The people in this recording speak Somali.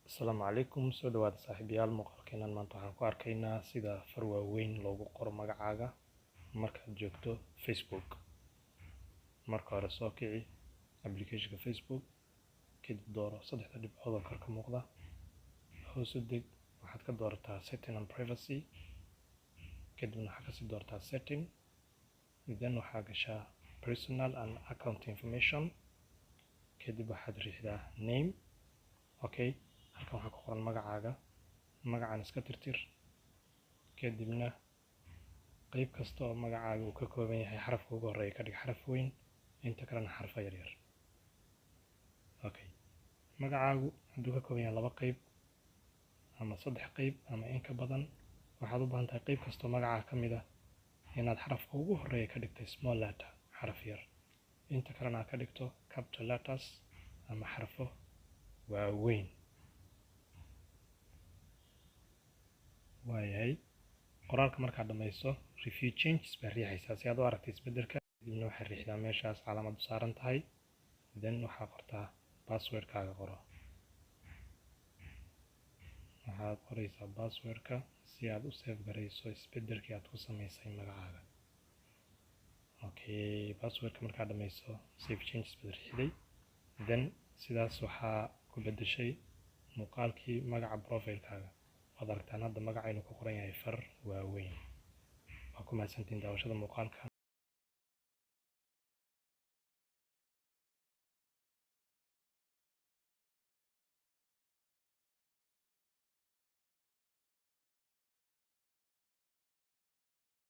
Asalaamu calaykum, soo dhawaada saaxiibayaal. Muuqaalkeenan maanta waxaan ku arkaynaa sida far waaweyn loogu qoro magacaaga markaad joogto Facebook. Marka hore soo kici applicationka Facebook, kadib dooro saddexda dhibcood oo kor ka muuqda. Hoos u deg, waxaad ka doorataa setting and privacy, kadibna waxaad kasii doorataa setting, then waxaa gashaa personal and account information, kadib waxaad riixdaa name. Okay, halkan waxaa ku qoran magacaaga, magacaan iska tirtir, kadibna qayb kasta oo magacaaga uu ka kooban yahay xarafka ugu horeeya ka dhig xaraf weyn, inta kalena xarfa yaryar. Okay, magacaagu hadduu ka kooban yahay 2 qayb ama 3 qayb ama in ka badan, waxaad u baahan tahay qayb kastoo magacaaga ka mid ah inaad xarafka ugu horeeya ka dhigtay small letter, xaraf yar, inta kalena aad ka dhigto capital letters ama xarfo waaweyn. waayahay qoraalka markaad dhamayso review changes baa riixaysaa si aad u aragtay isbedelka, kadibna waxaad riixdaa meeshaas calaamad u saaran tahay, then waxaad qortaa passwordkaaga. waxaad qoraysaa passwordka si aad u save garayso isbedelkii aad ku samaysay magacaaga. Okay, passwordka markaad dhamayso save changes baad riixday, then sidaas waxaa ku bedeshay muuqaalkii magaca profilekaaga. waad aragtaan hadda magacaynu ku qoran yahay far waaweyn. waa ku mahadsantihiin daawashada muuqaalka.